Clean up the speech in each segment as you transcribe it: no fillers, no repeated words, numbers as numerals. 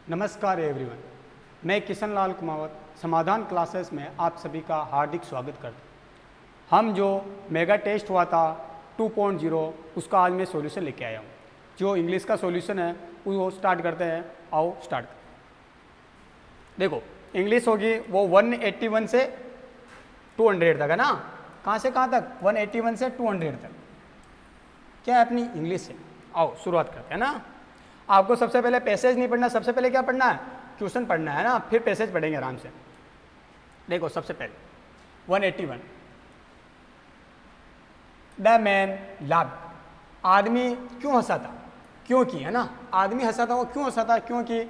नमस्कार एवरीवन, मैं किशन लाल कुमावत समाधान क्लासेस में आप सभी का हार्दिक स्वागत करता हूँ। हम जो मेगा टेस्ट हुआ था 2.0 उसका आज मैं सॉल्यूशन लेके आया हूँ। जो इंग्लिश का सॉल्यूशन है वो स्टार्ट करते हैं। आओ स्टार्ट करते। देखो इंग्लिश होगी वो 181 से 200 तक है ना। कहाँ से कहाँ तक? 181 से 200 तक क्या है अपनी इंग्लिश से। आओ शुरुआत करते हैं ना। आपको सबसे पहले पैसेज नहीं पढ़ना, सबसे पहले क्या पढ़ना है? क्वेश्चन पढ़ना है ना, फिर पैसेज पढ़ेंगे आराम से। देखो सबसे पहले 181 द मैन लाफ्ड। आदमी क्यों हंसा था? क्योंकि है ना, आदमी हंसा था वो क्यों हंसा था? क्योंकि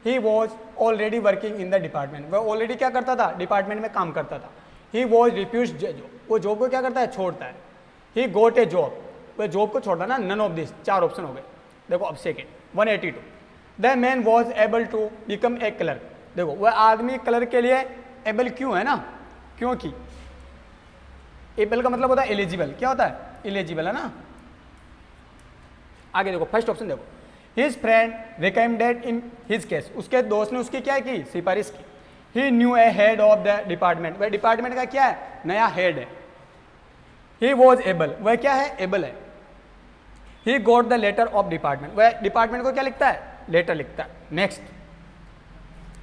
he was already working in the department. वह ऑलरेडी क्या करता था? डिपार्टमेंट में काम करता था। He was refuse job. वो जॉब को क्या करता है? छोड़ता है। He goat A job. वह जॉब को छोड़ता ना। नन ऑफ दिस, चार ऑप्शन हो गए। देखो अब second 182 the man was able to become a clerk. देखो वह आदमी क्लर्क के लिए एबल क्यों है ना? क्योंकि एबल का मतलब होता है एलिजिबल। क्या होता है? एलिजिबल है ना। आगे देखो फर्स्ट ऑप्शन देखो, his friend recommended in his case. उसके दोस्त ने उसकी क्या की? सिफारिश की। He new a head of the department. वह डिपार्टमेंट का क्या है? नया हेड है। He was able. वह क्या है? एबल है। He got the letter of department. वह डिपार्टमेंट को क्या लिखता है? लेटर लिखता है। नेक्स्ट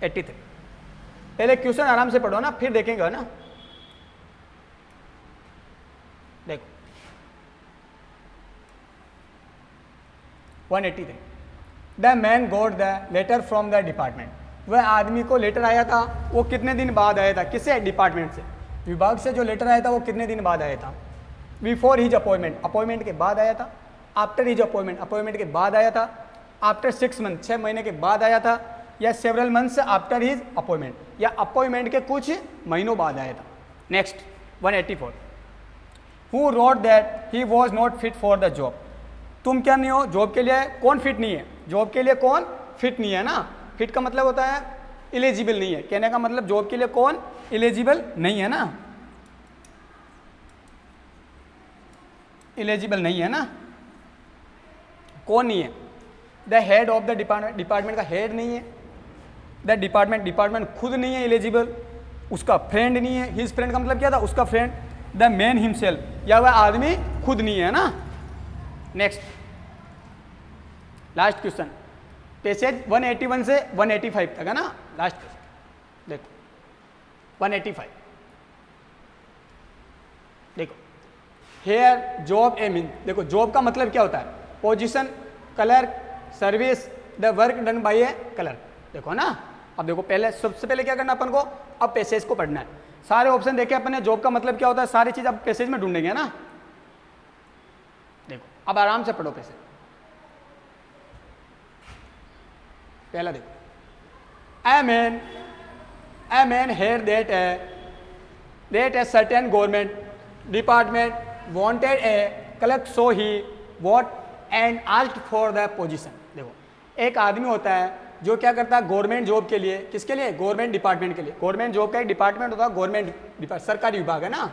83 पहले क्वेश्चन आराम से पढ़ो ना, फिर देखेंगे ना। देखो 183 the man got the letter from the department. वह आदमी को लेटर आया था, वो कितने दिन बाद आया था? किससे? डिपार्टमेंट से। विभाग से जो लेटर आया था वो कितने दिन बाद आया था? Before his appointment. अपॉइंटमेंट के बाद आया था। After his appointment. अपॉइंटमेंट के बाद आया था। After 6 month. 6 महीने के बाद आया था। या several months after his appointment. या अपॉइंटमेंट के कुछ महीनों बाद आया था। Next 184 who wrote that he was not fit for the job. तुम क्या नहीं हो जॉब के लिए? कौन फिट नहीं है? जॉब के लिए कौन फिट नहीं है ना। फिट का मतलब होता है एलिजिबल नहीं है। कहने का मतलब जॉब के लिए कौन एलिजिबल नहीं है ना। एलिजिबल नहीं है ना। कौन नहीं है? The head of the department. Department का हेड नहीं है। द डिपार्टमेंट खुद नहीं है एलिजिबल। उसका फ्रेंड नहीं है। हिज फ्रेंड का मतलब क्या था? उसका फ्रेंड। द मैन हिमसेल्फ, या वह आदमी खुद नहीं है ना। नेक्स्ट लास्ट क्वेश्चन पेसेज 181 से 185 तक है ना। लास्ट क्वेश्चन देखो 185 देखो हेयर जॉब ए मीन। देखो जॉब का मतलब क्या होता है? Position, clerk, service, the work done by a clerk. देखो ना। अब देखो पहले सबसे पहले क्या करना अपन को? अब पैसेज को पढ़ना है। सारे ऑप्शन देखे अपन ने। जॉब का मतलब क्या होता है? सारी चीज अब पैसेज में ढूंढेंगे ना। देखो अब आराम से पढ़ो पैसेज। पहला देखो a man hear that a certain government department wanted a clerk so he went and asked for the position. देखो एक आदमी होता है जो क्या करता है? गवर्नमेंट जॉब के लिए। किसके लिए? गवर्नमेंट डिपार्टमेंट के लिए। गवर्नमेंट जॉब का एक डिपार्टमेंट होता है गवर्नमेंट, सरकारी विभाग है ना।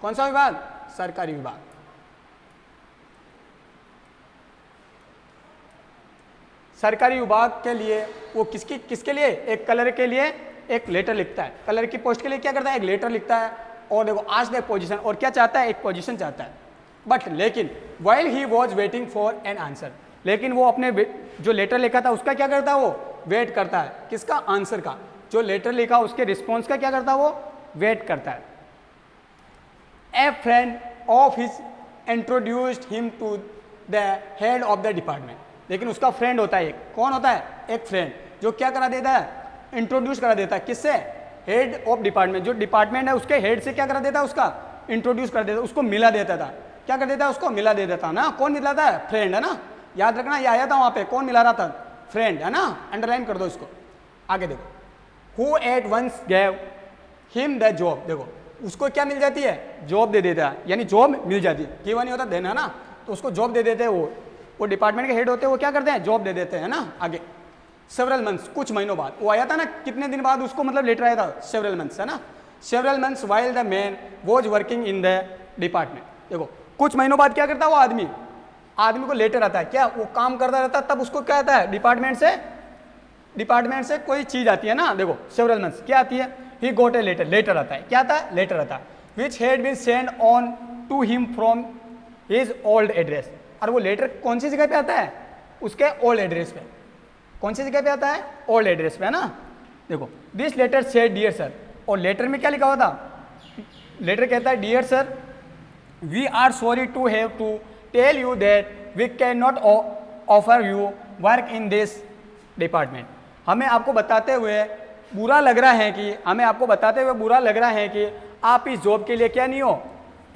कौन सा विभाग? सरकारी विभाग। सरकारी विभाग के लिए वो किसके लिए? एक क्लर्क के लिए एक लेटर लिखता है। क्लर्क की पोस्ट के लिए क्या करता है? एक लेटर लिखता है। और देखो आज द पोजीशन, और क्या चाहता है? एक पोजीशन चाहता है। बट लेकिन while he was waiting for an answer. लेकिन वो अपने जो लेटर लिखा था उसका क्या करता है? वो वेट करता है। किसका? आंसर का। जो लेटर लिखा उसके रिस्पॉन्स का क्या करता है? वो वेट करता है। A friend of his introduced him to the head of the department. लेकिन उसका फ्रेंड होता है एक। कौन होता है? एक फ्रेंड जो क्या करा देता है? इंट्रोड्यूस करा देता है। किससे? Head of department. जो डिपार्टमेंट है उसके हेड से क्या करा देता है? उसका इंट्रोड्यूस कर देता है, उसको मिला देता था। क्या कर देता है? उसको मिला दे देता ना। कौन मिलाता है? फ्रेंड है ना। याद रखना ये आया था वहां पे। कौन मिला रहा था? फ्रेंड है ना। अंडरलाइन कर दो इसको। आगे देखो who at once gave him the job. देखो उसको क्या मिल जाती है? जॉब दे देता है, यानी जॉब मिल जाती है। गिवन नहीं होता देना ना, तो उसको जॉब दे देते हैं। वो डिपार्टमेंट के हेड होते हैं, वो क्या करते हैं? जॉब दे देते हैं ना। आगे सेवरल मंथ्स, कुछ महीनों बाद। वो आया था ना कितने दिन बाद उसको मतलब लेटर आया था? सेवरल मंथ्स है ना। Several months while the man was working in the department. देखो कुछ महीनों बाद क्या करता है? वो आदमी को लेटर आता है। क्या वो काम करता रहता है तब उसको क्या आता है? डिपार्टमेंट से डिपार्टमेंट से कोई चीज आती है ना, देखो सेवरल मंथ्स क्या आती है, he goat a letter, letter आता है, क्या आता है, लेटर आता है, which had been send on to him from his old address. और वो लेटर कौन सी जगह पे आता है, उसके ओल्ड एड्रेस पे। कौन सी जगह पे आता है, ओल्ड एड्रेस पे, है ना। देखो this letter said dear sir, और लेटर में क्या लिखा हुआ था, लेटर कहता है dear sir we are sorry to have to tell you that we can not offer you work in this department. हमें आपको बताते हुए बुरा लग रहा है कि, हमें आपको बताते हुए बुरा लग रहा है कि आप इस जॉब के लिए क्या नहीं हो,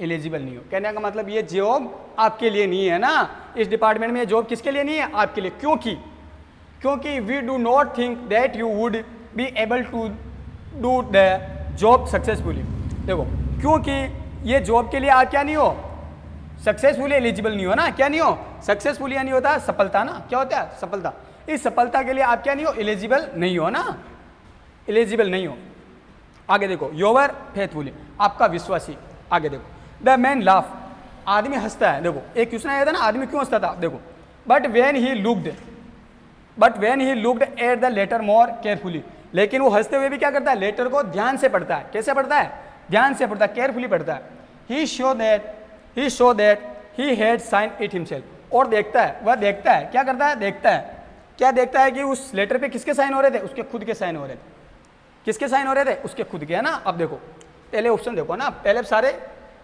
एलिजिबल नहीं हो। कहने का मतलब ये जॉब आपके लिए नहीं है ना, इस डिपार्टमेंट में ये जॉब किसके लिए नहीं है, आपके लिए। क्योंकि we do not think that you would be able to do the job successfully. देखो क्योंकि ये जॉब के लिए आप क्या नहीं हो, सक्सेसफुली एलिजिबल नहीं हो ना, क्या नहीं हो, सक्सेसफुली नहीं होता सफलता ना, क्या होता है, सफलता। इस सफलता के लिए आप क्या नहीं हो, एलिजिबल नहीं हो ना, एलिजिबल नहीं हो। आगे देखो योवर फेथफुली, आपका विश्वासी। आगे देखो द मैन लाफ, आदमी हंसता है। देखो एक क्वेश्चन आया था ना, आदमी क्यों हंसता था, देखो but when he looked at the letter more carefully, लेकिन वो हंसते हुए भी क्या करता है, लेटर को ध्यान से पढ़ता है। कैसे पढ़ता है, ध्यान से पढ़ता है, केयरफुली पढ़ता है। He show that he had sign it himself, और देखता है, वह देखता है, क्या करता है, देखता है, क्या देखता है कि उस लेटर पे किसके साइन हो रहे थे, उसके खुद के साइन हो रहे थे। किसके साइन हो रहे थे, उसके खुद के, है ना। अब देखो पहले ऑप्शन देखो ना, पहले सारे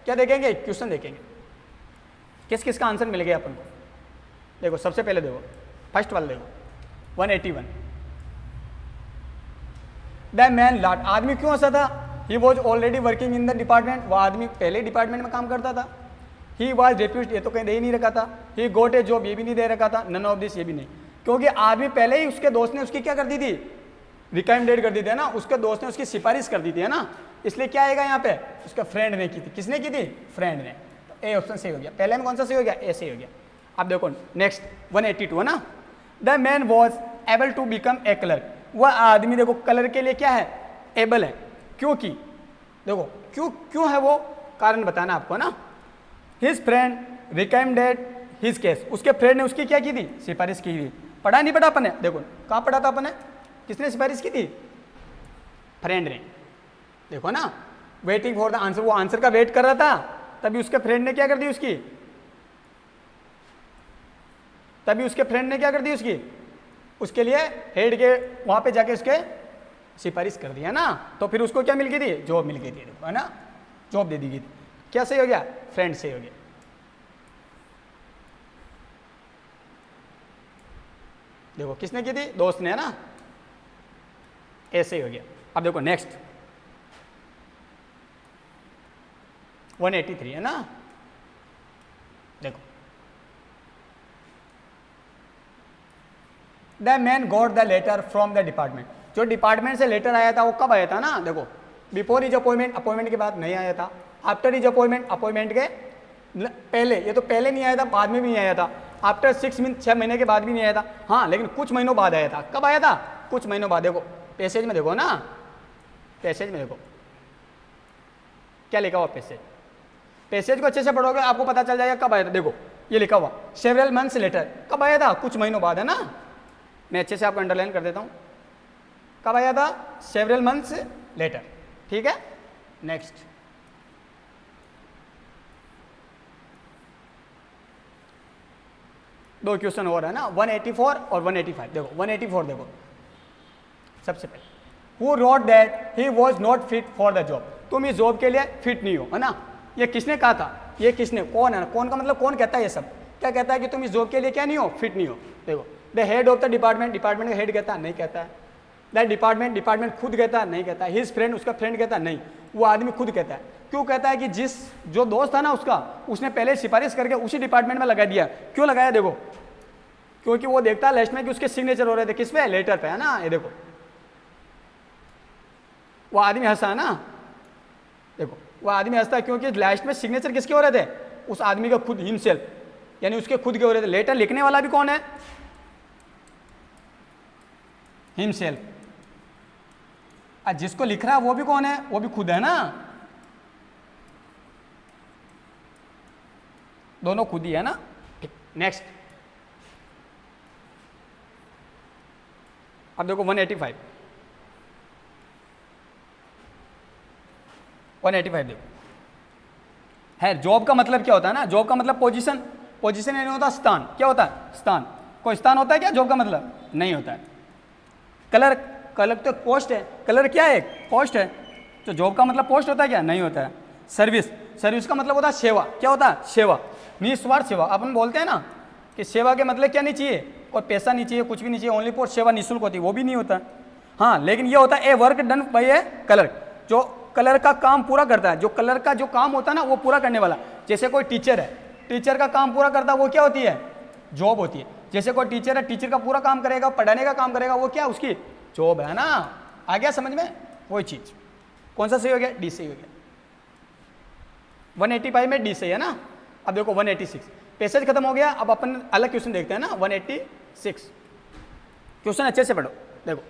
क्या देखेंगे, क्वेश्चन देखेंगे, किस किस का आंसर मिल गया अपन को। देखो सबसे पहले देखो फर्स्ट वाला देखो 181, द मैन लाट, आदमी क्यों हंसा था, he was already working in the department, वह आदमी पहले डिपार्टमेंट में काम करता था। ही वॉज रेप्यूस्ड, ये तो कहीं दे ही नहीं रखा था। ही गोट ए जॉब, ये भी नहीं दे रखा था। नन ऑफ दिस, ये भी नहीं, क्योंकि आदमी पहले ही उसके दोस्त ने उसकी क्या कर दी थी, रिकमेंडेड कर दी थी, है ना, उसके दोस्त ने उसकी सिफारिश कर दी थी, है ना। इसलिए क्या आएगा यहाँ पे, उसका फ्रेंड ने की थी। किसने की थी, फ्रेंड ने। तो ए ऑप्शन सही हो गया। पहले में कौन सा सही हो गया, ए सही हो गया। अब देखो नेक्स्ट 182 है ना, the man was able to become a clerk, वह आदमी देखो कलर के लिए क्या है, एबल है। क्योंकि देखो क्यों है वो, कारण बताना आपको ना। His friend recommended his case, उसके फ्रेंड ने उसकी क्या की थी, सिफारिश की थी। पढ़ा नहीं पढ़ा अपन ने, देखो कहाँ पढ़ा था अपन ने, किसने सिफारिश की थी, फ्रेंड ने। देखो ना, वेटिंग फॉर द आंसर, वो आंसर का वेट कर रहा था, तभी उसके फ्रेंड ने क्या कर दी उसकी, तभी उसके फ्रेंड ने क्या कर दी उसकी, उसके लिए हेड के वहां पे जाके उसके सिफारिश कर दिया ना। तो फिर उसको क्या मिल गई थी, जॉब मिल गई थी, है ना, जॉब दे दी गई थी। क्या सही हो गया, फ्रेंड सही हो गया। देखो किसने की थी, दोस्त ने, है ना, ऐसे ही हो गया। अब देखो नेक्स्ट 183 है ना, देखो the man got the letter from the department, जो डिपार्टमेंट से लेटर आया था वो कब आया था ना, देखो बिफोर इज अपॉइंटमेंट, अपॉइंटमेंट के बाद नहीं आया था। आफ्टर इज अपॉइंटमेंट, अपॉइंटमेंट के पहले, ये तो पहले नहीं आया था, बाद में भी नहीं आया था। आफ्टर 6 मंथ, 6 महीने के बाद भी नहीं आया था। हाँ लेकिन कुछ महीनों बाद आया था। कब आया था, कुछ महीनों बाद। देखो पैसेज में देखो ना, पैसेज में देखो क्या लिखा हुआ, पैसेज को अच्छे से पढ़ोगे आपको पता चल जाएगा कब आया था। देखो ये लिखा हुआ सेवरल मंथ्स लेटर, कब आया था, कुछ महीनों बाद, है ना। मैं अच्छे से आपको अंडरलाइन कर देता हूँ, कब आया था, सेवरल मंथ्स लेटर, ठीक है। नेक्स्ट दो क्वेश्चन और है ना, 184 और 185। देखो 184 देखो सबसे पहले, who wrote that he was not fit for the job, तुम इस जॉब के लिए फिट नहीं हो, है ना। ये किसने कहा था, ये किसने, कौन है, कौन का मतलब कौन कहता है, ये सब क्या कहता है कि तुम इस जॉब के लिए क्या नहीं हो, फिट नहीं हो। देखो the head of the department, department का हेड कहता है, नहीं कहता है। द डिपार्टमेंट, डिपार्टमेंट खुद कहता है, नहीं कहता है। हिज फ्रेंड, उसका फ्रेंड कहता है, नहीं, वो आदमी खुद कहता है। क्यों कहता है कि जो दोस्त था ना उसका, उसने पहले सिफारिश करके उसी डिपार्टमेंट में लगा दिया। क्यों लगाया, देखो क्योंकि वो देखता है लास्ट में कि उसके सिग्नेचर हो रहे थे, किस पे, लेटर पे, है ना। ये देखो वो आदमी हंसा है ना, देखो वो आदमी हंसता है क्योंकि लास्ट में सिग्नेचर किसके हो रहे थे, उस आदमी का खुद, हिमसेल्फ, यानी उसके खुद के हो रहे थे। लेटर लिखने वाला भी कौन है, हिमसेल्फ। जिसको लिख रहा है वो भी कौन है, वो भी खुद है ना, दोनों खुद ही है ना। नेक्स्ट अब देखो 185 देखो है। जॉब का मतलब क्या होता है ना, जॉब का मतलब पोजीशन, पोजीशन नहीं होता स्थान, क्या होता है स्थान, कोई स्थान होता है क्या जॉब का मतलब, नहीं होता है। कलर, कलर तो पोस्ट है, कलर क्या है पोस्ट है, तो जॉब का मतलब पोस्ट होता है क्या, नहीं होता है। सर्विस, सर्विस का मतलब होता है सेवा, क्या होता है सेवा, निस्वार्थ सेवा। अपन बोलते हैं ना कि सेवा के मतलब क्या नहीं चाहिए, कोई पैसा नहीं चाहिए, कुछ भी नहीं चाहिए, ओनली फॉर सेवा निःशुल्क होती है, वो भी नहीं होता। हाँ लेकिन ये होता है a work done by a clerk, जो कलर का काम पूरा करता है, जो कलर का जो काम होता है ना वो पूरा करने वाला। जैसे कोई टीचर है, टीचर का काम पूरा करता है, वो क्या होती है जॉब होती है। जैसे कोई टीचर है, टीचर का पूरा काम करेगा, पढ़ाने का काम करेगा, वो क्या उसकी जॉब है ना। आ गया समझ में, वही चीज। कौन सा सही हो गया, डी सही हो गया। 185 में डी सही है ना। अब देखो 186 पैसेज खत्म हो गया, अब अपन अलग क्वेश्चन देखते हैं ना। 186 क्वेश्चन अच्छे से पढ़ो, देखो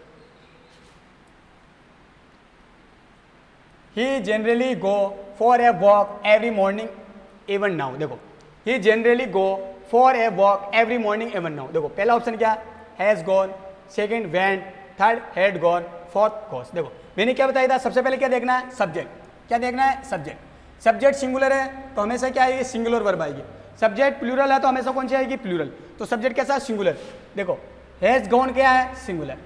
he generally go for a walk every morning even now. देखो he generally go for a walk every morning even now. देखो पहला ऑप्शन क्या, has gone, second went, third had gone, fourth goes. देखो मैंने क्या बताया था, सबसे पहले क्या देखना है सब्जेक्ट, क्या देखना है सब्जेक्ट। सब्जेक्ट सिंगुलर है तो हमेशा क्या आएगी सिंगुलर वर्ब आएगी, सब्जेक्ट प्लूरल है तो हमेशा कौन सी आएगी प्लूरल। तो सब्जेक्ट कैसा है सिंगुलर। देखो हैज गॉन क्या है सिंगुलर,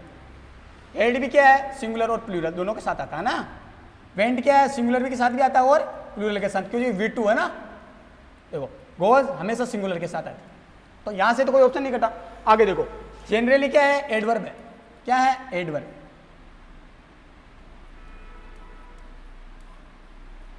हेड भी क्या है सिंगुलर और प्लूरल दोनों के साथ आता है ना। वेंट क्या है सिंगुलर भी के साथ भी आता है और प्लूरल के साथ, क्योंकि V2 है ना। देखो गोज हमेशा सिंगुलर के साथ आता है, तो यहां से तो कोई ऑप्शन नहीं कटा। आगे देखो जनरली क्या है एडवर्ब है, क्या है एडवर्ब।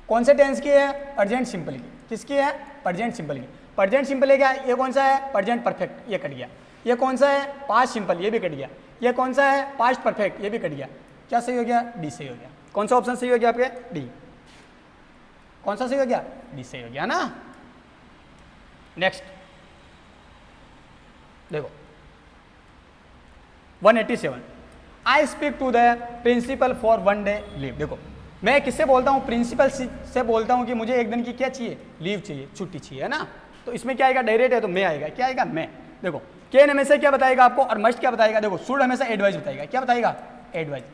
कौन से टेंस की है, प्रेजेंट सिंपल की। किसकी है, प्रेजेंट सिंपल की। प्रेजेंट सिंपल है क्या, ये कौन सा है प्रेजेंट परफेक्ट, ये कट गया। ये कौन सा है पास्ट सिंपल, ये भी कट गया। ये कौन सा है पास्ट परफेक्ट, ये भी कट गया। क्या सही हो गया, डी सही हो गया। कौन सा ऑप्शन सही हो गया आपके, डी। कौन सा सही हो गया, डी सही हो गया ना। नेक्स्ट देखो 187 I speak to the principal for one day leave. देखो मैं किससे बोलता हूँ, प्रिंसिपल से बोलता हूँ कि मुझे एक दिन की क्या चाहिए, लीव चाहिए, छुट्टी चाहिए, है ना। तो इसमें क्या आएगा, डायरेक्ट है तो मैं आएगा, क्या आएगा मैं। देखो कैन हमेशा क्या बताएगा आपको, और मस्ट क्या बताएगा। देखो शुड हमेशा एडवाइस बताएगा, क्या बताएगा एडवाइस।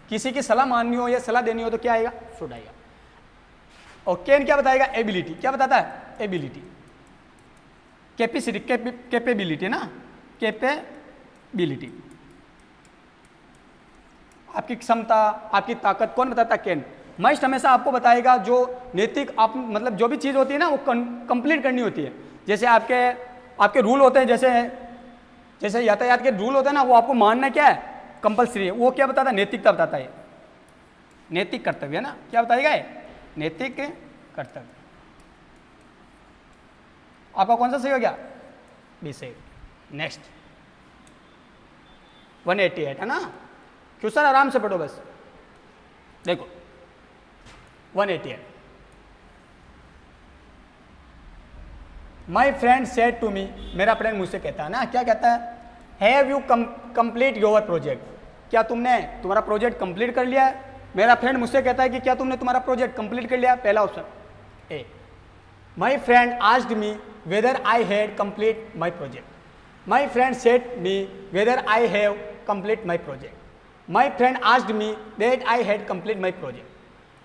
किसी की सलाह माननी हो या सलाह देनी हो तो क्या आएगा शुड आएगा। और कैन क्या बताएगा एबिलिटी, क्या बताता है एबिलिटी। कैपेसिटी कैपेबिलिटी ना, कैपेबिलिटी आपकी क्षमता, आपकी ताकत कौन बताता है कैन। मस्ट हमेशा आपको बताएगा जो नैतिक आप मतलब जो भी चीज़ होती है ना वो कंप्लीट करनी होती है। जैसे आपके रूल होते हैं, जैसे यातायात के रूल होते हैं ना, वो आपको मानना क्या है कंपलसरी है। वो क्या बताता है नैतिकता बताता है, नैतिक कर्तव्य है ना। क्या बताएगा नैतिक कर्तव्य। आपका कौन सा सही हो गया, बी सही। नेक्स्ट 188 है ना। क्वेश्चन आराम से पढ़ो बस। देखो 188 my friend said to me, मेरा फ्रेंड मुझसे कहता है ना, क्या कहता है have you complete your project, क्या तुमने तुम्हारा प्रोजेक्ट कंप्लीट कर लिया है। मेरा फ्रेंड मुझसे कहता है कि क्या तुमने तुम्हारा प्रोजेक्ट कंप्लीट कर लिया। पहला option A, my friend asked me whether I had complete my project. My friend said me whether I have complete my project. My friend asked me that I had complete my project.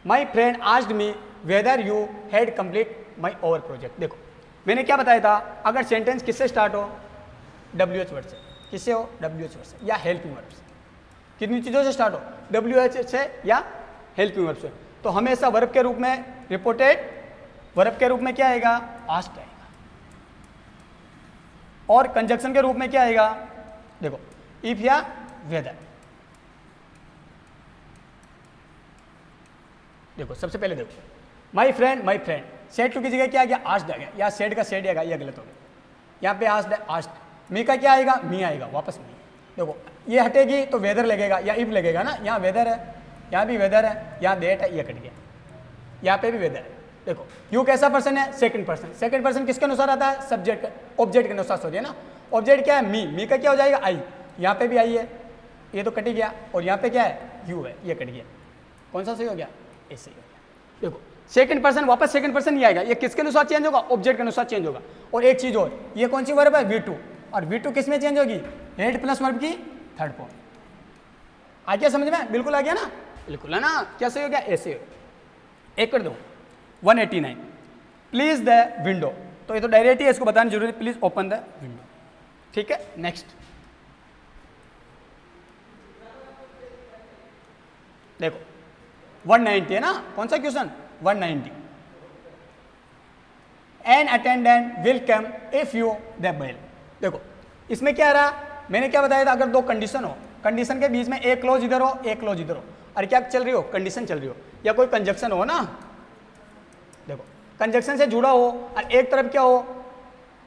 My friend asked me whether you had complete my over project. देखो मैंने क्या बताया था, अगर sentence किससे start हो WH word से, किससे हो WH वर्ड से या हेल्पिंग वर्ब से। कितनी चीज़ों से स्टार्ट हो WH से या हेल्पिंग वर्ब से, तो हमेशा वर्ब के रूप में रिपोर्टेड, वर्ब के रूप में क्या आएगा आस्क्ड आएगा, और कंजक्शन के रूप में क्या आएगा देखो इफ या वेदर। देखो सबसे पहले देखो माई फ्रेंड सेड टू की जगह क्या आ गया आस्क्ड आ गया, या सेड का सेड आएगा, यह गलत हो गया। यहाँ पे आस्क्ड मी का क्या आएगा मी आएगा वापस मी। देखो ये हटेगी तो वेदर लगेगा या इफ लगेगा ना, यहाँ वेदर है, यहाँ भी वेदर है, यहाँ डेट है, ये कट गया, यहाँ पे भी वेदर है। देखो यू कैसा पर्सन है सेकंड पर्सन। सेकंड पर्सन किसके अनुसार आता है सब्जेक्ट ऑब्जेक्ट के अनुसार सॉरी है ना। ऑब्जेक्ट क्या है मी का क्या हो जाएगा आई, यहाँ पे भी आई है, ये तो कट गया, और यहाँ पे क्या है यू है, ये कट गया। कौन सा सही हो गया ऐसे ही हो गया। देखो सेकंड पर्सन वापस सेकंड पर्सन ही आएगा, ये किसके अनुसार चेंज होगा ऑब्जेक्ट के अनुसार चेंज होगा। और एक चीज और, ये कौन सी वर्ब है V2, और V2 किस में चेंज होगी हेड प्लस वर्ब की थर्ड फॉर्म। आ गया समझ में? बिल्कुल आ गया ना? बिल्कुल है ना? कैसे हो गया? ऐसे हो। एक कर दो 189 प्लीज द विंडो, तो ये तो डायरेक्ट ही है, इसको बताना जरूरी, प्लीज ओपन द विंडो। ठीक है, नेक्स्ट देखो 190 है ना, कौन सा question? 190 an attendant will come if you the bell. देखो इसमें क्या आ रहा, मैंने क्या बताया था, अगर दो कंडीशन हो, कंडीशन के बीच में एक क्लोज इधर हो एक क्लोज इधर हो, अरे क्या चल रही हो? कंडीशन चल रही हो, या कोई कंजक्शन हो ना, देखो कंजक्शन से जुड़ा हो और एक तरफ क्या हो,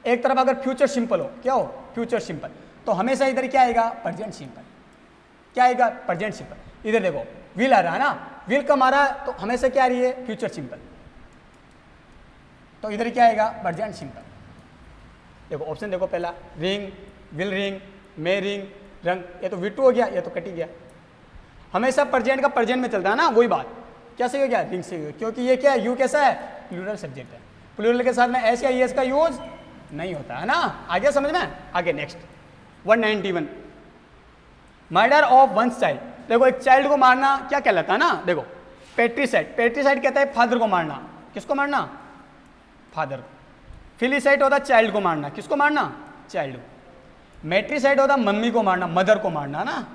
एक तरफ अगर फ्यूचर सिंपल हो, क्या हो? फ्यूचर सिंपल, तो हमेशा इधर क्या आएगा? Present simple. क्या आएगा? Present simple. इधर देखो विल आ रहा है ना, विल कम आ रहा है, तो हमेशा क्या आ रही है? फ्यूचर सिंपल, तो इधर क्या आएगा? Present simple. देखो ऑप्शन देखो, पहला ring, will ring, may ring, रंग, ये तो V2 हो गया, ये तो कट ही गया। हमेशा प्रेजेंट का प्रेजेंट में चलता है ना, वही बात। क्या सही हो गया? रिंग सही हो गया, क्योंकि ये क्या है? यू कैसा है? प्लूरल सब्जेक्ट है, प्लूरल के साथ में एस या ईएस का यूज नहीं होता है ना। आगे समझ में? आगे next 191 murder of one's child. देखो एक चाइल्ड को मारना क्या कहलाता है ना, देखो पेट्रीसाइड, पेट्रीसाइड कहता है फादर को मारना। किसको मारना? फादर को। फिलिसाइड होता है चाइल्ड को मारना, किसको मारना? चाइल्ड को। मैट्रीसाइड होता मम्मी को मारना, मदर को मारना ना।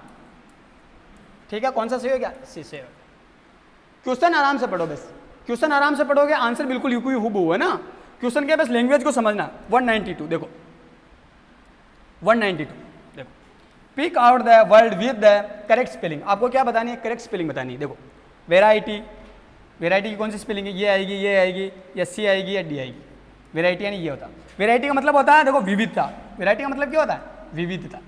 ठीक है, कौन सा सही हो गया? सी से। क्वेश्चन आराम से पढ़ो, बस क्वेश्चन आराम से पढ़ोगे, आंसर बिल्कुल हुबहू है ना। क्वेश्चन के बस लैंग्वेज को समझना। 192 देखो 192 देखो, pick out the word with the correct spelling. आपको क्या बतानी है? करेक्ट स्पेलिंग बतानी है। देखो वेराइटी, वेराइटी की कौन सी स्पेलिंग है? ये आएगी, या सी आएगी, या डी आएगी। वेराइटी यानी ये होता है। वेराइटी का मतलब होता है देखो विविधता। वेराइटी का मतलब क्या होता है? विविधता।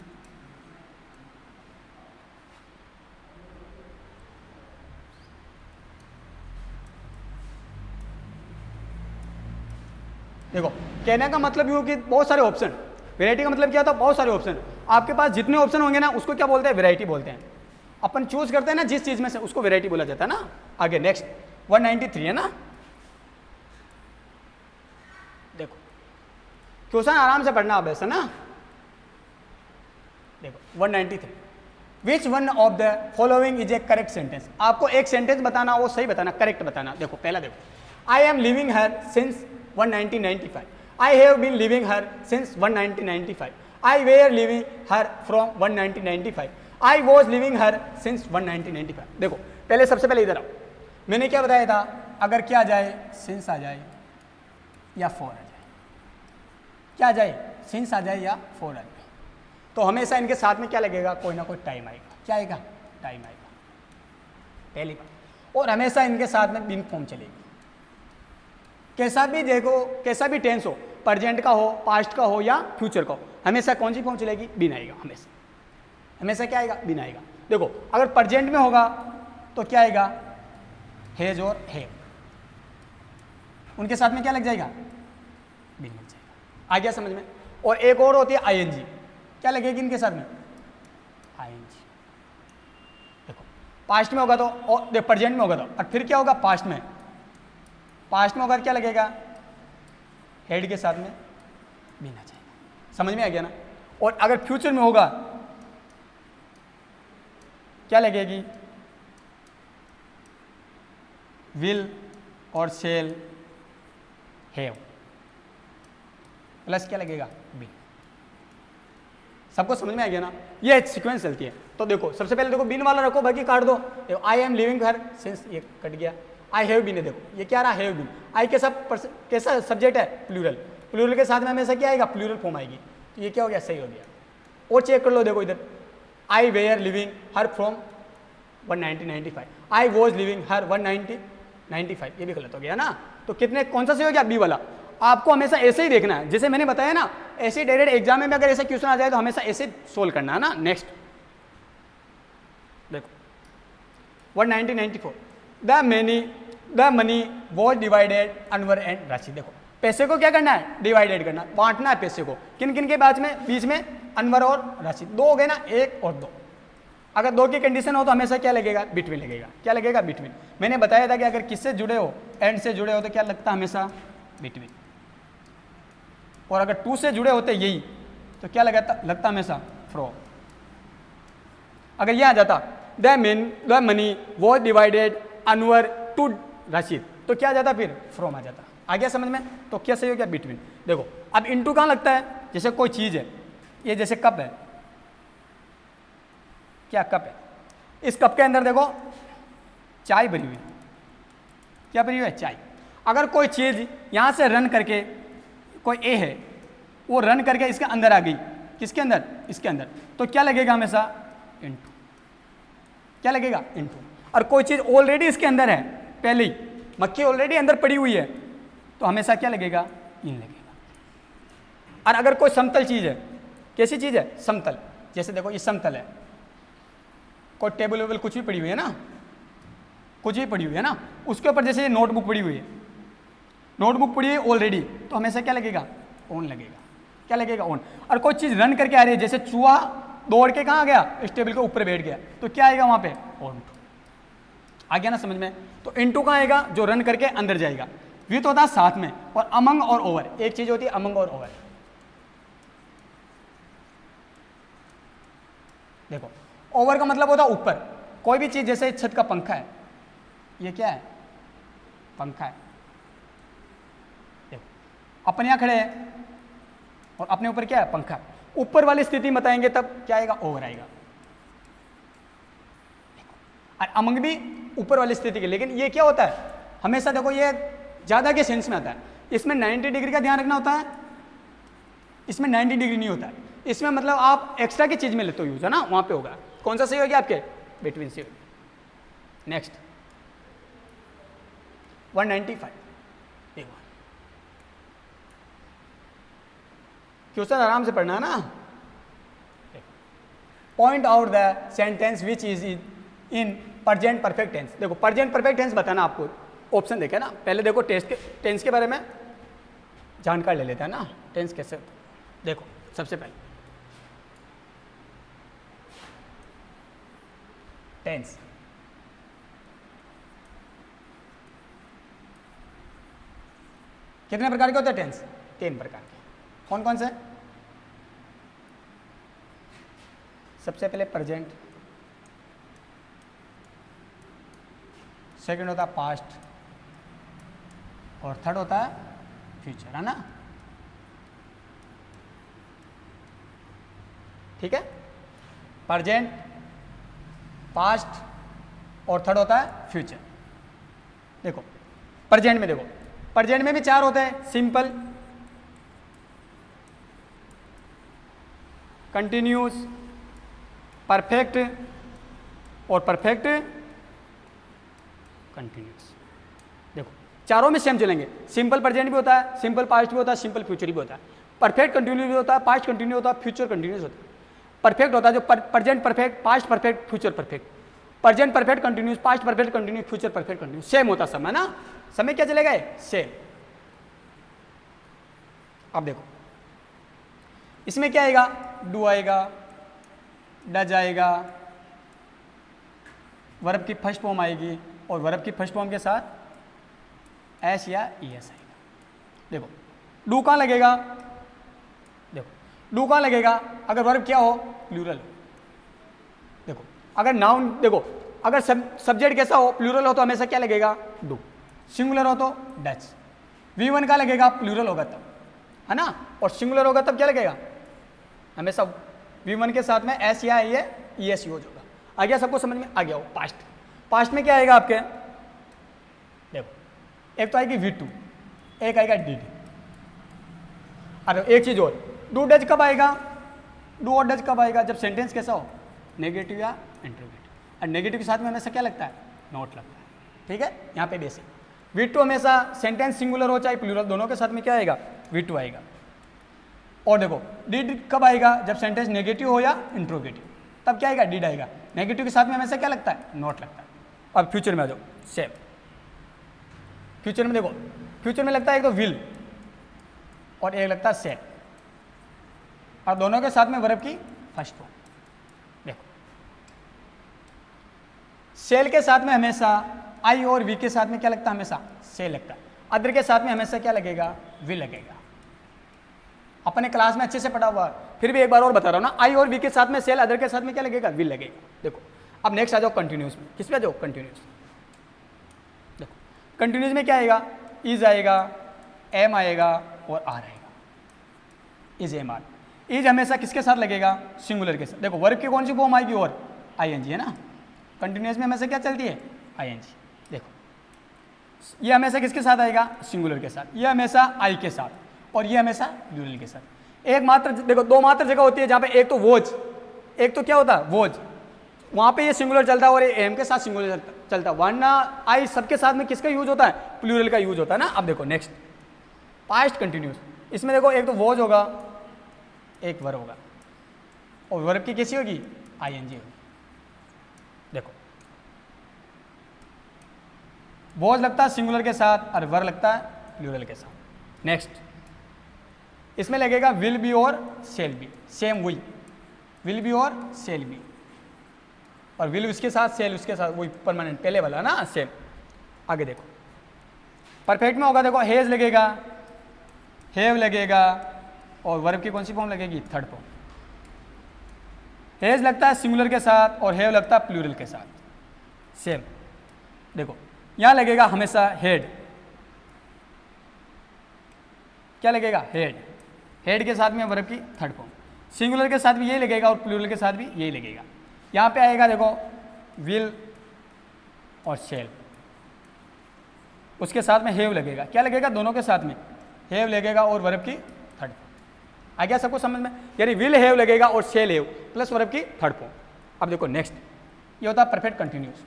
देखो कहने का मतलब ये हो कि बहुत सारे ऑप्शन। वेराइटी का मतलब क्या होता है? बहुत सारे ऑप्शन। आपके पास जितने ऑप्शन होंगे ना, उसको क्या बोलते हैं? वेराइटी बोलते हैं। अपन चूज करते हैं ना जिस चीज में से, उसको वेराइटी बोला जाता है ना। आगे नेक्स्ट 193 है ना। देखो क्वेश्चन आराम से पढ़ना आप, ऐसा ना। देखो 193 which one of the following is A correct sentence. आपको एक सेंटेंस बताना, वो सही बताना, करेक्ट बताना। देखो पहला देखो, I am living here since 1995, I have been living here since 1995, I were living here from 1995, I was living here since 1995। देखो पहले सबसे पहले इधर आओ, मैंने क्या बताया था? अगर क्या आ जाए? सिंस आ जाए या फॉर आ जाए। क्या आ जाए? सिंस आ जाए या फॉर आ जाए, तो हमेशा इनके साथ में क्या लगेगा? कोई ना कोई टाइम आएगा। क्या आएगा? टाइम आएगा, पहली बात। और हमेशा इनके साथ में बिन फॉर्म चलेगी। कैसा भी देखो, कैसा भी टेंस हो, प्रेजेंट का हो, पास्ट का हो या फ्यूचर का हो, हमेशा कौन सी फॉर्म चलेगी? बिन आएगा हमेशा। हमेशा क्या आएगा? बिन आएगा। देखो अगर प्रेजेंट में होगा तो क्या आएगा? हैज और हैव, उनके साथ में क्या लग जाएगा? बिन लग जाएगा। आ गया समझ में? और एक और होती है आईएनजी, क्या लगेगी इनके साथ में? आईएनजी। देखो पास्ट में होगा तो, और प्रेजेंट में होगा तो, और फिर क्या होगा? पास्ट में। पास्ट में होगा क्या लगेगा? हेड के साथ में बिन आ जाएगा। समझ में आ गया ना? और अगर फ्यूचर में होगा क्या लगेगी? विल और शेल हैव प्लस क्या लगेगा? बिन। सबको समझ में आ गया ना? ये सीक्वेंस चलती है। तो देखो सबसे पहले देखो बिन वाला रखो, बाकी काट दो। आई एम लिविंग हर सिंस, ये कट गया। आई हैव बीन है, देखो ये क्या रहा? Have been. आई कैसा सब्जेक्ट है? प्लूरल। प्लूरल के साथ में हमेशा क्या आएगा? प्लूरल फॉर्म आएगी। तो ये क्या हो गया? सही हो गया। और चेक कर लो, देखो इधर I were living here from 1995, I was living here 1995, ये भी गलत हो गया ना। तो कितने, कौन सा सही हो गया? बी वाला। आपको हमेशा ऐसे ही देखना है, जैसे मैंने बताया ना, ऐसे डायरेक्ट एग्जाम में अगर ऐसा क्वेश्चन आ जाए तो हमेशा ऐसे सोल्व करना है ना। नेक्स्ट देखो 194 the money was divided Anwar and राशि। देखो पैसे को क्या करना है? डिवाइडेड करना, बांटना है पैसे को। किन किन के बीच में? अनवर और राशि। दो हो गए ना, एक और दो। अगर दो की कंडीशन हो तो हमेशा क्या लगेगा? बिटवीन लगेगा। क्या लगेगा? बिटवीन। मैंने बताया था कि अगर किससे जुड़े हो, एंड से जुड़े हो, तो क्या लगता है? हमेशा बिटवीन। और अगर टू से जुड़े होते यही, तो क्या लगता हमेशा? फ्रॉम। अगर यह आ जाता the money was divided Anwar to Rashid, तो क्या आ जाता फिर फ्रॉम आ जाता। आ गया समझ में? तो क्या सही हो गया बिटवीन। देखो अब इनटू कहाँ लगता है, जैसे कोई चीज़ है, ये जैसे कप है, क्या कप है, इस कप के अंदर देखो चाय भरी हुई, क्या भरी हुई है, चाय। अगर कोई चीज़ यहाँ से रन करके, कोई ए है वो रन करके इसके अंदर आ गई, किसके अंदर, इसके अंदर, तो क्या लगेगा हमेशा इनटू, क्या लगेगा इनटू। और कोई चीज़ ऑलरेडी इसके अंदर है, पहले ही मक्खी ऑलरेडी अंदर पड़ी हुई है, तो हमेशा क्या लगेगा, इन लगेगा। और अगर कोई समतल चीज़ है, कैसी चीज़ है, समतल, जैसे देखो ये समतल है, कोई टेबल वेबल कुछ भी पड़ी हुई है ना, कुछ भी पड़ी हुई है ना, उसके ऊपर जैसे ये नोटबुक पड़ी हुई है, नोटबुक पड़ी है ऑलरेडी, तो हमेशा क्या लगेगा, ऑन लगेगा, क्या लगेगा, ऑन। और कोई चीज़ रन करके आ रही है, जैसे चूहा दौड़ के कहाँ गया, इस टेबल के ऊपर बैठ गया, तो क्या आएगा वहाँ पे, ऑन। आ गया ना समझ में? तो इनटू कहाँ आएगा, जो रन करके अंदर जाएगा। विथ होता है साथ में, और अमंग और ओवर, एक चीज होती है अमंग और ओवर। देखो ओवर का मतलब होता है ऊपर, कोई भी चीज, जैसे छत का पंखा है, ये क्या है, पंखा है। देखो अपन यहाँ खड़े हैं और अपने ऊपर क्या है, पंखा। ऊपर वाली स्थिति बताएंगे तब क्या आएगा, ओवर आएगा। और अमंग भी ऊपर वाली स्थिति के, लेकिन ये क्या होता है हमेशा, देखो ये ज़्यादा के सेंस में आता है, इसमें 90 डिग्री का ध्यान रखना होता है, इसमें 90 डिग्री नहीं होता है, इसमें मतलब आप एक्स्ट्रा की चीज़ में लेते हो यूज, है ना, वहाँ पे होगा। कौन सा सही हो गया आपके, बिटवीन से। नेक्स्ट 195, देखो क्वेश्चन आराम से पढ़ना है ना। Point out the sentence which is in present perfect tense. देखो प्रेजेंट परफेक्ट टेंस बताना आपको, ऑप्शन देखे ना, पहले देखो टेंस के बारे में जानकारी ले लेते हैं ना, टेंस कैसे। देखो सबसे पहले टेंस, कितने प्रकार के होते हैं टेंस, 3 प्रकार के। कौन कौन से, सबसे पहले प्रेजेंट, सेकंड होता है पास्ट, और थर्ड होता है फ्यूचर, है ना। ठीक है, प्रेजेंट, पास्ट और थर्ड होता है फ्यूचर। देखो प्रेजेंट में, देखो प्रेजेंट में भी 4 होते हैं, सिंपल, कंटिन्यूस, परफेक्ट और परफेक्ट कंटिन्यूस। देखो चारों में सेम चलेंगे, सिंपल प्रेजेंट भी होता है, सिंपल पास्ट भी होता है, सिंपल फ्यूचर भी होता है, परफेक्ट कंटिन्यूस भी होता है, पास्ट कंटिन्यू होता है, फ्यूचर कंटिन्यूस होता है। परफेक्ट होता है जो present perfect, past perfect, future perfect, present perfect continuous, past perfect continuous, future perfect continuous, same होता समय ना, समय क्या चलेगा, सेम। अब देखो इसमें क्या आएगा, डू आएगा, डज आएगा, वर्ब की फर्स्ट फॉर्म आएगी, और वर्ब की फर्स्ट फॉर्म के साथ एस या ईएस आएगा। देखो डू कहाँ लगेगा, देखो डू कहाँ लगेगा, अगर वर्ब क्या हो, प्लूरल हो। देखो अगर नाउन, देखो अगर सब्जेक्ट कैसा हो, प्लूरल हो, तो हमेशा क्या लगेगा, डू। सिंगुलर हो तो डच। V1 का लगेगा, प्लूरल होगा तब, है ना, और सिंगुलर होगा तब क्या लगेगा, हमेशा V1 के साथ में एस या ईएस यूज होगा। आ गया सबको समझ में, आ गया हो। पास्ट, पास्ट में क्या आएगा आपके, देखो एक तो आएगी V2, एक आएगा DD। अरे एक चीज और, डू डज कब आएगा, डू और डज कब आएगा, जब सेंटेंस कैसा हो, नेगेटिव या इंटरोगेटिव। और नेगेटिव के साथ में हमेशा क्या लगता है, नॉट लगता है। ठीक है, यहाँ पे बेसिक V2 हमेशा सेंटेंस सिंगुलर हो चाहे प्लूरल, दोनों के साथ में क्या आएगा, V2 आएगा। और देखो डिड कब आएगा, जब सेंटेंस नेगेटिव हो या इंट्रोगेटिव, तब क्या आएगा, डिड आएगा। नेगेटिव के साथ में हमेशा क्या लगता है, नॉट लगता है। अब फ्यूचर में आ जाओ, सेम। फ्यूचर में देखो, फ्यूचर में लगता है एक तो विल और एक लगता है सेट, और दोनों के साथ में वर्ब की फर्स्ट फॉर्म। देखो सेल के साथ में हमेशा आई और वी के साथ में क्या लगता है, हमेशा से लगता है। अदर के साथ में हमेशा क्या लगेगा, विल लगेगा। अपने क्लास में अच्छे से पढ़ा हुआ है, फिर भी एक बार और बता रहा हूँ ना, आई और वी के साथ में सेल, अदर के साथ में क्या लगेगा, विल लगेगा। देखो अब नेक्स्ट आ जाओ कंटिन्यूस में। किस पे आ जाओ? कंटिन्यूस। देखो कंटिन्यूस में क्या आएगा? इज आएगा, एम आएगा और आर आएगा। Is M R. इज हमेशा किसके साथ लगेगा? सिंगुलर के साथ। देखो वर्ब की कौन सी फॉर्म आएगी? और आईएनजी है ना। कंटिन्यूस में हमेशा क्या चलती है? आईएनजी। देखो ये हमेशा किसके साथ आएगा? सिंगुलर के साथ। ये हमेशा आई के साथ, और ये हमेशा ड्यूरल के साथ। एक मात्र, देखो दो मात्र जगह होती है जहाँ पे एक तो वोज, एक तो क्या होता है? वोज, वहाँ पे ये सिंगुलर चलता है और ये एम के साथ सिंगुलर चलता है। वरना आई सबके साथ में किसका यूज होता है? प्लूरल का यूज होता है ना। अब देखो नेक्स्ट पास्ट कंटिन्यूस। इसमें देखो एक तो वोज होगा, एक वर्ब होगा, और वर्ब की कैसी होगी? आईएनजी होगी। देखो वोज लगता है सिंगुलर के साथ और वर्ब लगता है प्लूरल के साथ। नेक्स्ट इसमें लगेगा विल बी और शेल बी। सेम वही विल बी और शेल बी, और विल उसके साथ, शेल उसके साथ, वही परमानेंट पहले वाला ना, सेम। आगे देखो परफेक्ट में होगा, देखो हैज लगेगा, हैव लगेगा, और वर्ब की कौन सी फॉर्म लगेगी? Third form. हैज लगता है सिंगुलर के साथ और हैव लगता है प्लूरल के साथ। सेम देखो यहां लगेगा हमेशा हेड। क्या लगेगा? हेड। हेड के साथ में वर्ब की थर्ड फॉर्म। सिंगुलर के साथ भी यही लगेगा और प्लूरल के साथ भी यही लगेगा। यहां पे आएगा देखो विल और शेल, उसके साथ में हैव लगेगा। क्या लगेगा? दोनों के साथ में हैव लगेगा और वर्ब की थर्ड फॉर्म। आ गया सबको समझ में? यानी विल हैव लगेगा और शेल हैव प्लस वर्ब की थर्ड फॉर्म। अब देखो नेक्स्ट ये होता है परफेक्ट कंटिन्यूस।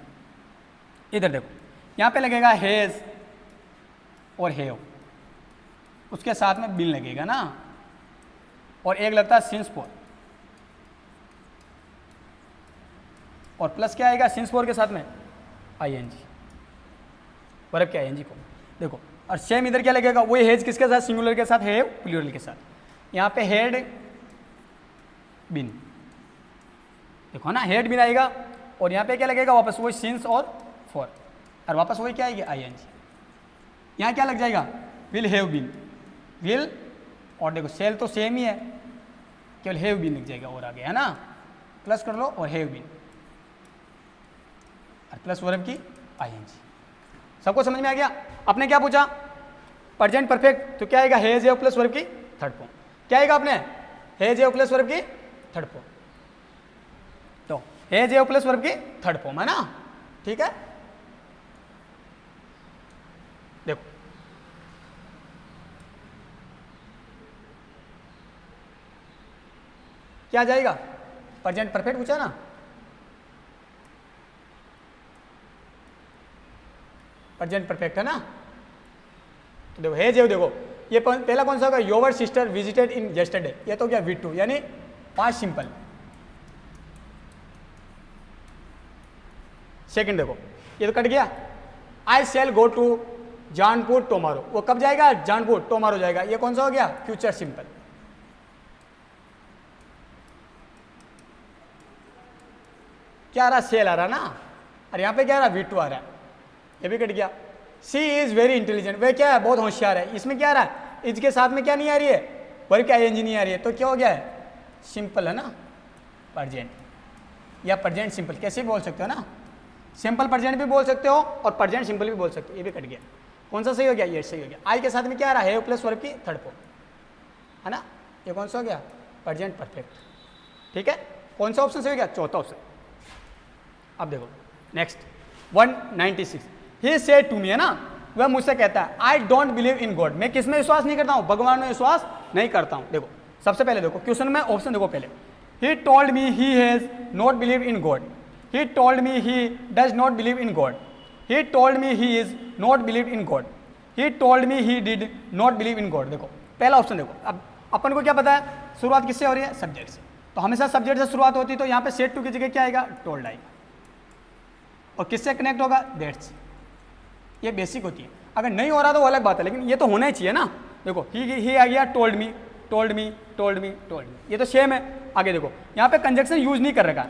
इधर देखो यहाँ पे लगेगा हैज और हैव, उसके साथ में बिन लगेगा ना, और एक लगता है सिंस फॉर, और प्लस क्या आएगा? सिंस फॉर के साथ में आईएनजी, वर्ब के आईएनजी को। देखो और सेम इधर क्या लगेगा? वही हैज किसके साथ? सिंगुलर के साथ, हैव प्लूरल के साथ। यहाँ पे हेड बिन, देखो ना हेड बिन आएगा, और यहाँ पे क्या लगेगा? वापस वही सिंस और फॉर, और वापस वही क्या आएगी? आईएनजी। यहाँ क्या लग जाएगा? विल हैव बीन, विल, और देखो सेल तो सेम ही है, केवल हैव बीन लिख जाएगा और आगे है ना, प्लस कर लो और हैव बीन, और प्लस वर्ब की आईएनजी। सबको समझ में आ गया? आपने क्या पूछा? प्रेजेंट परफेक्ट, तो क्या आएगा? हैज हैव प्लस वर्ब की थर्ड फॉर्म। क्या आएगा आपने? हैज हैव प्लस वर्ब की थर्ड फॉर्म। तो हैज हैव प्लस वर्ब की थर्ड फॉर्म है ना, ठीक है। देखो क्या जाएगा? प्रेजेंट परफेक्ट पूछा ना, प्रेजेंट परफेक्ट है ना। तो देखो हैज हैव, देखो ये पहला कौन सा होगा? Your sister visited in yesterday, ये तो क्या? V2 यानी पास्ट सिंपल। सेकंड देखो ये तो कट गया। आई शैल गो टू जानपुर टोमारो, वो कब जाएगा? जानपुर, टोमारो जाएगा। ये कौन सा हो गया? Future simple. क्या आ रहा? सेल आ रहा ना, और यहां पे क्या आ रहा? V2 आ रहा है, ये भी कट गया। सी इज वेरी इंटेलिजेंट, वह क्या है? बहुत होशियार है। इसमें क्या आ रहा है? इज के साथ में क्या नहीं आ रही है? वर्ब की आईएनजी नहीं आ रही है, तो क्या हो गया है? सिंपल है ना, प्रेजेंट या प्रेजेंट सिंपल, कैसे भी बोल सकते हो ना। सिंपल प्रेजेंट भी बोल सकते हो और प्रेजेंट सिंपल भी बोल सकते हो। ये भी कट गया। कौन सा सही हो गया? ये सही हो गया। आई के साथ में क्या आ रहा है? हैव प्लस वर्ब की थर्ड फॉर्म है ना। ये कौन सा हो गया? प्रेजेंट परफेक्ट, ठीक है। कौन सा ऑप्शन सही हो गया? चौथा ऑप्शन। अब देखो next 196, he said to me, है ना, वह मुझसे कहता है I don't believe in God, मैं किस में विश्वास नहीं करता हूँ? भगवान में विश्वास नहीं करता हूँ। देखो सबसे पहले देखो क्वेश्चन में ऑप्शन देखो पहले, he told me he has not believe in God, he told me he does not believe in God, he told me he is not believe in God, he told me he did not believe in God. देखो पहला option देखो। अब अपन को क्या पता है शुरुआत किससे हो रही है? सब्जेक्ट से। तो हमेशा सब्जेक्ट से शुरुआत होती है, तो यहाँ पे सेड टू की जगह क्या आएगा? टोल्ड आएगा। और किससे कनेक्ट होगा? दैट्स। ये बेसिक होती है। अगर नहीं हो रहा तो वो अलग बात है, लेकिन ये तो होना ही चाहिए ना। देखो ही आ गया, told me, told me, told me, told me, ये तो सेम है। आगे देखो यहाँ पे कंजक्शन यूज नहीं कर रखा,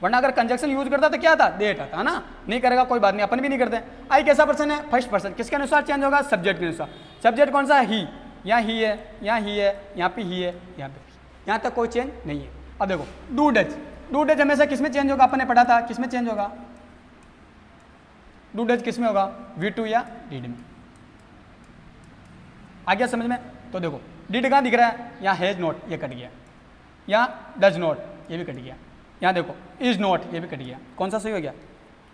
वरना अगर कंजक्शन यूज करता तो क्या था? देट आता है ना। नहीं करेगा कोई बात नहीं, अपन भी नहीं करते। आई कैसा पर्सन है? First person. किसके अनुसार चेंज होगा? सब्जेक्ट के अनुसार। सब्जेक्ट कौन सा? ही। यहाँ ही है, यहाँ ही है, यहाँ पे ही है, यहाँ पे, यहाँ तक कोई चेंज नहीं है। अब देखो डू डज, डू डज हमेशा किस में चेंज होगा, अपन ने पढ़ा था किस में चेंज होगा, डू डज किस में होगा, V2 या डिड में। आ गया समझ में? तो देखो डिड कहाँ दिख रहा है, यहाँ हैज नॉट, ये कट गया, यहाँ डज नॉट, ये भी कट गया, यहाँ देखो इज नॉट, ये भी कट गया। कौन सा सही हो गया,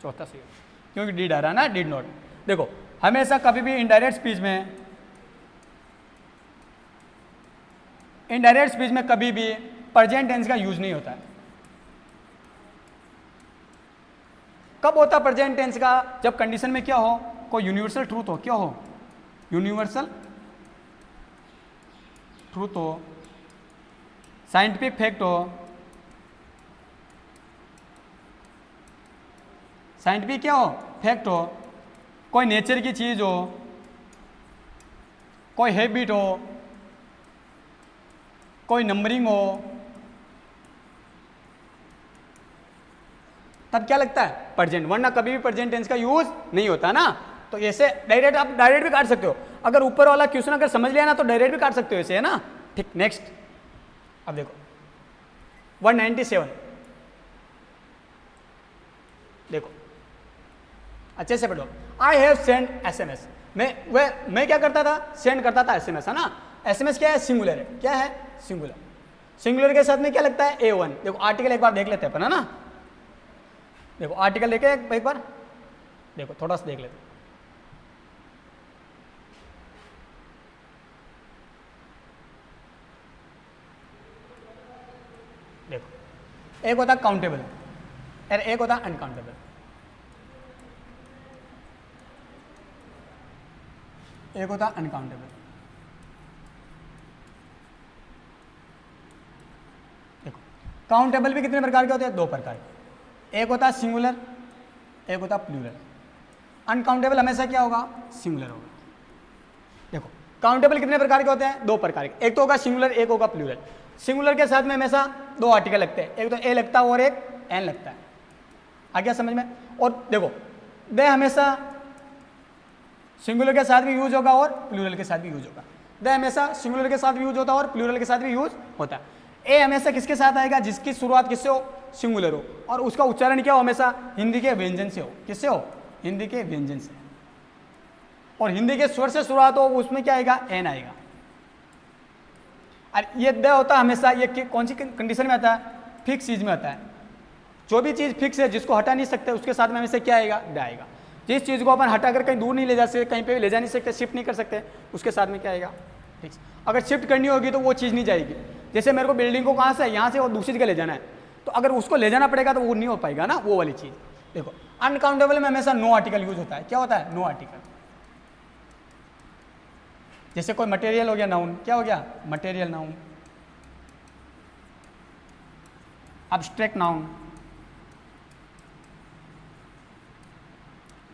चौथा सही हो गया, क्योंकि डिड आ रहा है ना, डिड नॉट। देखो हमेशा कभी भी इनडायरेक्ट स्पीच में कभी भी प्रेजेंट टेंस का यूज नहीं होता है। कब होता प्रेजेंट टेंस का, जब कंडीशन में क्या हो, कोई यूनिवर्सल ट्रूथ हो, क्या हो, यूनिवर्सल ट्रूथ हो, साइंटिफिक फैक्ट हो, साइंटिफिक क्या हो, फैक्ट हो, कोई नेचर की चीज हो, कोई हैबिट हो, कोई नंबरिंग हो, तब क्या लगता है प्रेजेंट, वरना कभी भी प्रेजेंट टेंस का यूज नहीं होता ना। तो ऐसे डायरेक्ट आप डायरेक्ट भी काट सकते हो, अगर ऊपर वाला क्वेश्चन अगर समझ लिया ना तो डायरेक्ट भी काट सकते हो ऐसे, है ना। ठीक, नेक्स्ट अब देखो 197, देखो अच्छे से पढ़ो। आई हैव सेंड SMS, मैं क्या करता था, सेंड करता था SMS, है ना। SMS क्या है, सिंगुलर है, क्या है, सिंगुलर। सिंगुलर के साथ में क्या लगता है, A1। देखो आर्टिकल एक बार देख लेते हैं अपन, है ना। देखो आर्टिकल देखे एक बार, देखो थोड़ा सा देख लेते हैं। देखो एक होता काउंटेबल और एक होता अनकाउंटेबल। एक होता अनकाउंटेबल। देखो काउंटेबल भी कितने प्रकार के होते हैं, दो प्रकार के, एक होता सिंगुलर, एक होता प्लूरल। अनकाउंटेबल हमेशा क्या होगा, सिंगुलर होगा। देखो काउंटेबल कितने प्रकार के होते हैं, दो प्रकार के, एक तो होगा सिंगुलर, एक होगा प्लूरल। सिंगुलर के साथ में हमेशा दो आर्टिकल लगते हैं, एक तो ए लगता है और एक एन लगता है। आ गया समझ में? और देखो दे हमेशा सिंगुलर के साथ भी यूज होगा और प्लूरल के साथ भी यूज होगा। द हमेशा सिंगुलर के साथ भी यूज होता है और प्लूरल के साथ भी यूज होता है। ए हमेशा किसके साथ आएगा, जिसकी शुरुआत किससे हो, सिंगुलर हो, और उसका उच्चारण क्या हो, हमेशा हिंदी के व्यंजन से हो। किससे हो, हिंदी के व्यंजन से। और हिंदी के स्वर से शुरुआत हो, उसमें क्या आएगा, एन आएगा। और ये द होता है हमेशा, ये कौन सी कंडीशन में आता है, फिक्स चीज में आता है। जो भी चीज फिक्स है, जिसको हटा नहीं सकते, उसके साथ में हमेशा क्या आएगा, द आएगा। जिस चीज़ को अपन हटाकर कहीं दूर नहीं ले जा सकते, कहीं पे भी ले जा नहीं सकते, शिफ्ट नहीं कर सकते, उसके साथ में क्या आएगा, फिक्स। अगर शिफ्ट करनी होगी तो वो चीज़ नहीं जाएगी। जैसे मेरे को बिल्डिंग को कहाँ से, यहाँ से और दूसरी जगह ले जाना है, तो अगर उसको ले जाना पड़ेगा तो वो नहीं हो पाएगा ना, वो वाली चीज़। देखो अनकाउंटेबल में हमेशा नो आर्टिकल यूज होता है। क्या होता है, नो आर्टिकल। जैसे कोई मटेरियल हो गया, नाउन, क्या हो गया, मटेरियल नाउन। एब्स्ट्रैक्ट नाउन,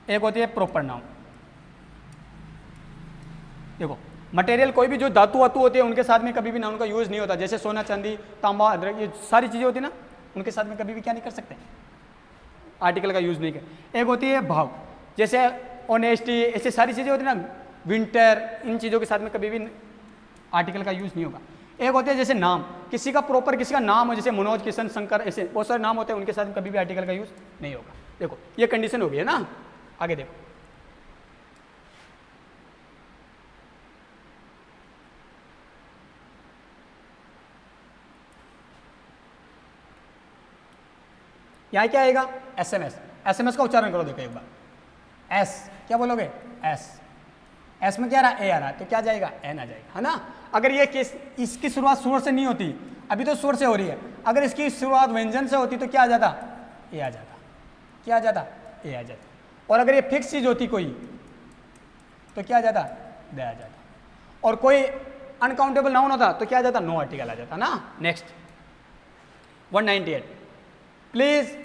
एक होती है प्रॉपर नाउन। देखो मटेरियल कोई भी जो धातु वातु होती है उनके साथ में कभी भी नाउन का यूज नहीं होता। जैसे सोना चांदी तांबा अदरक, ये सारी चीजें होती है ना, उनके साथ में कभी भी क्या नहीं कर सकते, आर्टिकल का यूज नहीं कर। एक होती है भाव, जैसे ऑनेस्टी, ऐसी सारी चीजें होती है ना, विंटर, इन चीजों के साथ में कभी भी आर्टिकल का यूज नहीं होगा। एक होते हैं जैसे नाम, किसी का प्रॉपर किसी का नाम हो, जैसे मनोज, किशन, शंकर, ऐसे बहुत सारे नाम होते हैं, उनके साथ में कभी भी आर्टिकल का यूज नहीं होगा। देखो ये कंडीशन हो गई है ना। आगे देखो यहां क्या आएगा, SMS। SMS का उच्चारण करो, देखो एक बार, एस क्या बोलोगे, एस। एस में क्या आ रहा है, ए आ रहा है, तो क्या जाएगा, एन आ जाएगा, है ना। अगर ये केस इसकी शुरुआत स्वर से नहीं होती, अभी तो स्वर से हो रही है, अगर इसकी शुरुआत व्यंजन से होती तो क्या आ जाता, ए आ जाता। क्या आ जाता, ए आ जाता। और अगर ये फिक्स चीज होती कोई तो क्या आ जाता, द आ जाता। और कोई अनकाउंटेबल नाउन होता तो क्या आ जाता, नो आर्टिकल आ जाता ना। Next 198, please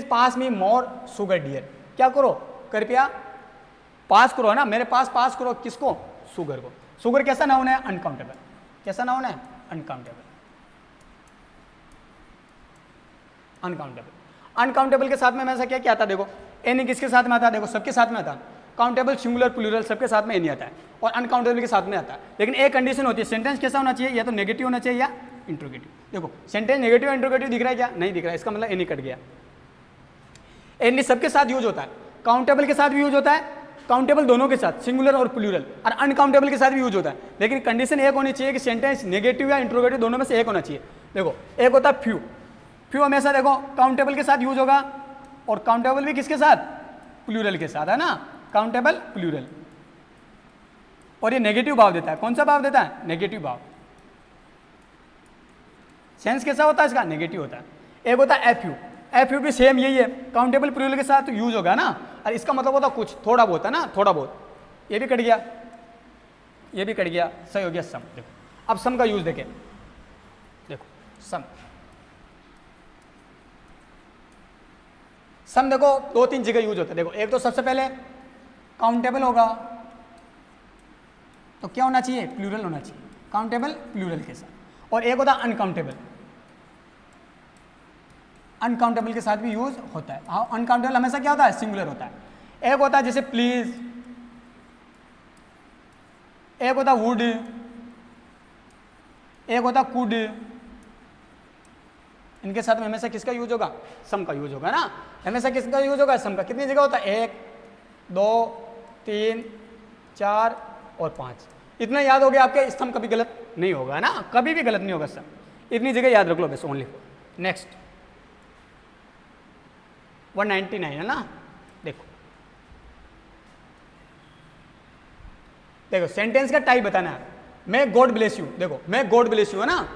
pass me more sugar dear. क्या करो, कृपया पास करो, है ना, मेरे पास करो, किसको, शुगर को। शुगर कैसा नाउन है, अनकाउंटेबल। कैसा नाउन है, अनकाउंटेबल। अनकाउंटेबल। अनकाउंटेबल के साथ में हमेशा क्या क्या आता है, देखो एनी किसके साथ में आता है, देखो सबके साथ में आता है। काउंटेबल, सिंगुलर, प्लूरल सबके साथ में एनी आता है, और अनकाउंटेबल के साथ में आता है। लेकिन एक कंडीशन होती है, सेंटेंस कैसा होना चाहिए, या तो नेगेटिव होना चाहिए या इंट्रोगेटिव। देखो सेंटेंस नेगेटिव इंट्रोगेटिव दिख रहा है क्या? नहीं दिख रहा है, इसका मतलब एनी कट गया। एनी सबके साथ यूज होता है, काउंटेबल के साथ भी यूज होता है, काउंटेबल दोनों के साथ, सिंगुलर और प्लूरल, और अनकाउंटेबल के साथ भी यूज होता है। लेकिन कंडीशन एक होनी चाहिए कि सेंटेंस नेगेटिव या इंट्रोगेटिव दोनों में से एक होना चाहिए। देखो एक होता है फ्यू, फ्यू हमेशा देखो काउंटेबल के साथ यूज होगा, और काउंटेबल भी किसके साथ? प्लूरल के साथ, है ना, काउंटेबल प्लूरल। और ये नेगेटिव भाव देता है, कौन सा भाव देता है? नेगेटिव भाव। सेंस कैसा होता है इसका? नेगेटिव होता है। एक होता है एफ यू, एफ यू भी सेम यही है, काउंटेबल प्लूरल के साथ यूज होगा ना, और इसका मतलब होता है कुछ, थोड़ा बहुत, है ना, थोड़ा बहुत। ये भी कट गया, ये भी कट गया, सही हो गया सम। देखो अब सम का यूज देखें, देखो सम, सम देखो दो तीन जगह यूज होता है। देखो एक तो सबसे पहले काउंटेबल होगा तो क्या होना चाहिए? प्लूरल होना चाहिए, काउंटेबल प्लूरल के साथ। और एक होता है अनकाउंटेबल, अनकाउंटेबल के साथ भी यूज होता है। हाँ, अनकाउंटेबल हमेशा क्या होता है? सिंगुलर होता है। एक होता है जैसे प्लीज, एक होता है वुड, एक होता है कुड। इनके साथ में हमेशा किसका यूज होगा? सम का यूज होगा ना, हमेशा किसका यूज होगा? सम का। कितनी जगह होता है? 1 2 3 4 और 5। इतना याद हो गया आपके, सम कभी गलत नहीं होगा ना, कभी भी गलत नहीं होगा सम। इतनी जगह याद रख लो बस, ओनली। नेक्स्ट 199 है ना। देखो देखो सेंटेंस का टाइप बताना है। मैं गॉड ब्लेस यू, देखो मैं गॉड ब्लेस यू है ना,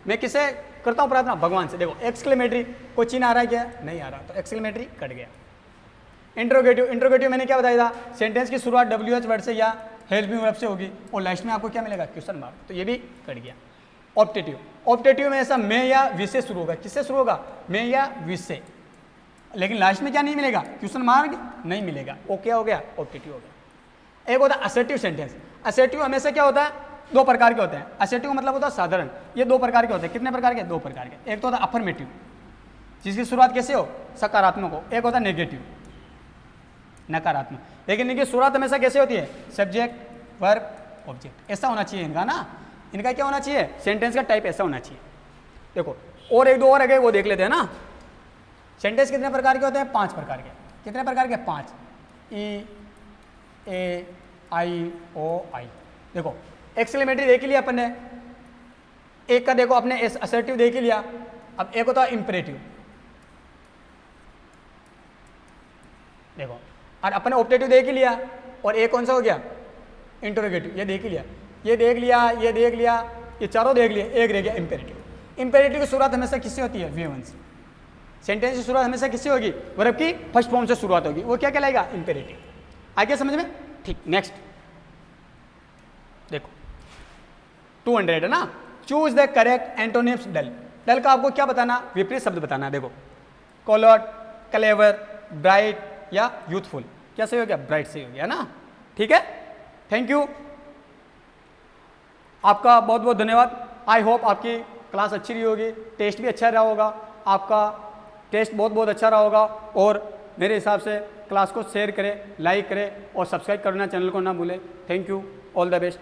मैं किसे करता हूं प्रार्थना? भगवान से। देखो एक्सक्लेमेटरी, कोई चिन्ह आ रहा है क्या? नहीं आ रहा, तो एक्सक्लेमेटरी कट गया। इंट्रोगेटिव, इंट्रोगेटिव मैंने क्या बताया था? सेंटेंस की शुरुआत WH वर्ड से या हेल्प मी वर्ब से होगी, और लास्ट में आपको क्या मिलेगा? क्वेश्चन मार्क, तो ये भी कट गया। ऑप्टेटिव, ऑप्टेटिव में ऐसा मैं या विश से शुरू होगा। किससे शुरू होगा? मैं या विश से, लेकिन लास्ट में क्या नहीं मिलेगा? क्वेश्चन मार्क नहीं मिलेगा। वो क्या हो गया? ऑप्टेटिव हो गया। एक होता है असर्टिव सेंटेंस। असर्टिव हमेशा क्या होता है? दो प्रकार के होते हैं। असर्टिव मतलब होता है साधारण। ये दो प्रकार के होते हैं। कितने प्रकार के? दो प्रकार के। एक तो होता है अफर्मेटिव, जिसकी शुरुआत कैसे हो? सकारात्मक हो। एक होता है नेगेटिव, नकारात्मक। लेकिन इनकी शुरुआत हमेशा कैसे होती है? सब्जेक्ट, वर्ब, ऑब्जेक्ट, ऐसा होना चाहिए इनका ना। इनका क्या होना चाहिए? सेंटेंस का टाइप ऐसा होना चाहिए। देखो और एक दो और अगर वो देख लेते हैं ना। सेंटेंस कितने प्रकार के होते हैं? 5 प्रकार के। कितने प्रकार के? 5। ई, ए, आई, ओ, आई। देखो एक्सक्लेमेटरी देख लिया अपन ने, एक का देखो अपने असर्टिव देख ही लिया। अब एक होता है इंपरेटिव, देखो, और अपने ऑप्टेटिव देख ही लिया। और एक कौन सा हो गया? इंटरोगेटिव, ये देख ही लिया, ये देख लिया, ये देख लिया, ये चारों देख लिया, एक रह गया इंपेरेटिव। इंपेरेटिव की शुरुआत हमेशा किससे होती है? V1 से। सेंटेंस की शुरुआत हमेशा किससे होगी? वर्ब की फर्स्ट फॉर्म से शुरुआत होगी, वो क्या कहलाएगा? इंपेरेटिव। आगे समझ में? ठीक। नेक्स्ट देखो 200 है ना। चूज द करेक्ट एंटोनिम्स डल। डल का आपको क्या बताना? विपरीत शब्द बताना। देखो कोलर्ट, क्लेवर, ब्राइट या यूथफुल। क्या सही हो गया? ब्राइट सही हो गया ना। ठीक है, थैंक यू, आपका बहुत बहुत धन्यवाद। आई होप आपकी क्लास अच्छी रही होगी, टेस्ट भी अच्छा रहा होगा, आपका टेस्ट बहुत बहुत अच्छा रहा होगा। और मेरे हिसाब से क्लास को शेयर करें, लाइक करें और सब्सक्राइब करना चैनल को ना भूलें। Thank you, all the best.